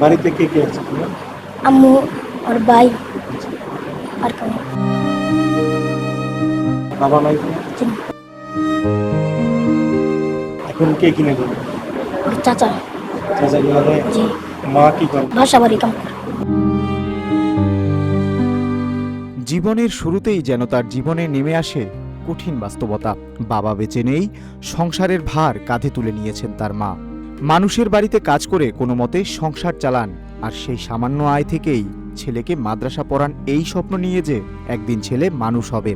বাড়িতে কে কে আছে তোমার? আম্মু আর ভাই আর কেউ নেই। বাবা নাই তোমার? জি না। এখন কে কিনে দেবে? আর চাচা। চাচা কিনে দেয়? জি। মা কি করে? বাসা বাড়ি কাম করে। জীবনের শুরুতেই যেন তার জীবনে নেমে আসে কঠিন বাস্তবতা। বাবা বেঁচে নেই, সংসারের ভার কাঁধে তুলে নিয়েছেন তার মা। মানুষের বাড়িতে কাজ করে কোনো মতে সংসার চালান, আর সেই সামান্য আয় থেকেই ছেলেকে মাদ্রাসা পড়ান এই স্বপ্ন নিয়ে যে একদিন ছেলে মানুষ হবে।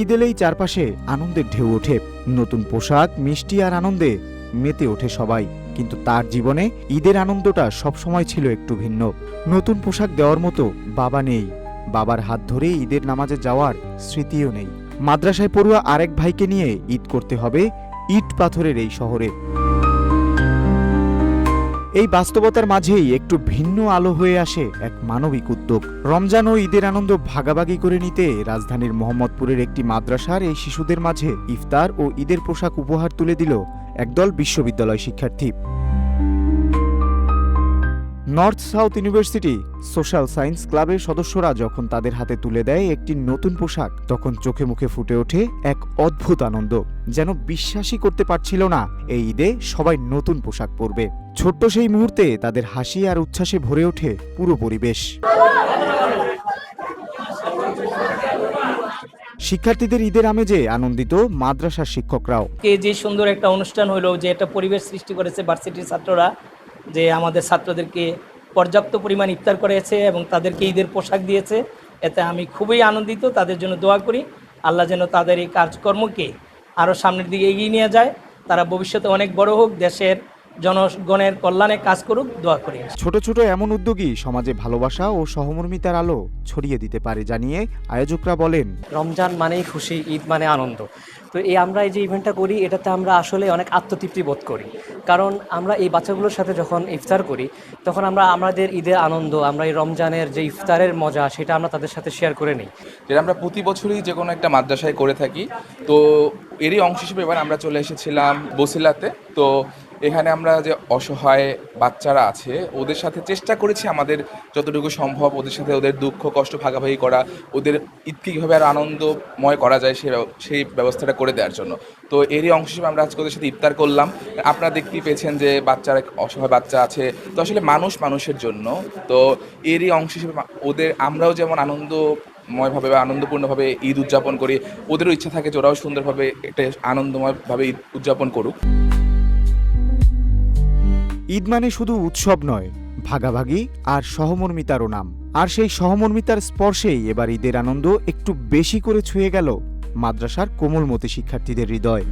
ঈদ এলেই চারপাশে আনন্দের ঢেউ ওঠে, নতুন পোশাক, মিষ্টি আর আনন্দে মেতে ওঠে সবাই। কিন্তু তার জীবনে ঈদের আনন্দটা সবসময় ছিল একটু ভিন্ন। নতুন পোশাক দেওয়ার মতো বাবা নেই, বাবার হাত ধরে ঈদের নামাজে যাওয়ার স্মৃতিও নেই। মাদ্রাসায় পড়ুয়া আরেক ভাইকে নিয়ে ঈদ করতে হবে ইট পাথরের এই শহরে। এই বাস্তবতার মাঝেই একটু ভিন্ন আলো হয়ে আসে এক মানবিক উদ্যোগ। রমজান ও ঈদের আনন্দ ভাগাভাগি করে নিতে রাজধানীর মোহাম্মদপুরের একটি মাদ্রাসার এই শিশুদের মাঝে ইফতার ও ঈদের পোশাক উপহার তুলে দিল একদল বিশ্ববিদ্যালয় শিক্ষার্থী। North south university social science ক্লাবের সদস্যরা যখন তাদের হাতে তুলে দেয় একটি নতুন পোশাক, তখন চোখে মুখে ফুটে ওঠে এক অদ্ভুত আনন্দ। যেন বিশ্বাসই করতে পারছিল না এই ঈদে সবাই নতুন পোশাক পরবে। ছোট্ট সেই মুহূর্তে তাদের হাসি আর উচ্ছ্বাসে ভরে ওঠে পুরো পরিবেশ। শিক্ষার্থীদের ঈদের আমেজে আনন্দিত মাদ্রাসার শিক্ষকরাও। যে সুন্দর একটা অনুষ্ঠান হলো, যে একটা পরিবেশ সৃষ্টি করেছে ভার্সিটির ছাত্ররা, যে আমাদের ছাত্রদেরকে পর্যাপ্ত পরিমাণ ইফতার করেছে এবং তাদেরকে ঈদের পোশাক দিয়েছে, এতে আমি খুবই আনন্দিত। তাদের জন্য দোয়া করি আল্লাহ যেন তাদের এই কাজকর্মকে আরও সামনের দিকে এগিয়ে নিয়ে যায়, তারা ভবিষ্যতে অনেক বড় হোক, দেশের জনগণের কল্যাণে কাজ করুক, দোয়া করি। ছোট ছোট এমন উদ্যোগই সমাজে ভালোবাসা ও সহমর্মিতার আলো ছড়িয়ে দিতে পারে জানিয়ে আয়োজকরা বলেন, রমজান মানেই খুশি, ঈদ মানে আনন্দ। তো আমরা এই যে ইভেন্টটা করি, এটাতে আমরা আসলে অনেক আত্মতৃপ্তি বোধ করি, কারণ আমরা এই বাচ্চাগুলোর সাথে যখন ইফতার করি তখন আমরা আমাদের ঈদের আনন্দ, আমরা এই রমজানের যে ইফতারের মজা, সেটা আমরা তাদের সাথে শেয়ার করে নিই, যেটা আমরা প্রতি বছরই যে কোনো একটা মাদ্রাসায় করে থাকি। তো এরই অংশ হিসেবে এবার আমরা চলে এসেছিলাম বসিলাতে। তো এখানে আমরা যে অসহায় বাচ্চারা আছে ওদের সাথে চেষ্টা করেছি আমাদের যতটুকু সম্ভব ওদের সাথে ওদের দুঃখ কষ্ট ভাগাভাগি করা, ওদের ঈদকে কীভাবে আর আনন্দময় করা যায় সেই ব্যবস্থাটা করে দেওয়ার জন্য। তো এরই অংশ হিসেবে আমরা আজকে ওদের সাথে ইফতার করলাম। আপনারা দেখতেই পেয়েছেন যে বাচ্চারা, অসহায় বাচ্চা আছে, তো আসলে মানুষ মানুষের জন্য। তো এরই অংশ হিসেবে ওদের আমরাও যেমন আনন্দময়ভাবে বা আনন্দপূর্ণভাবে ঈদ উদযাপন করি, ওদেরও ইচ্ছা থাকে যে ওরাও সুন্দরভাবে একটা আনন্দময়ভাবে ঈদ উদযাপন করুক। ঈদ মানে শুধু উৎসব নয়, ভাগাভাগি আর সহমর্মিতারও নাম। আর সেই সহমর্মিতার স্পর্শেই এবার ঈদের আনন্দ একটু বেশি করে ছুঁয়ে গেল মাদ্রাসার কোমলমতি শিক্ষার্থীদের হৃদয়।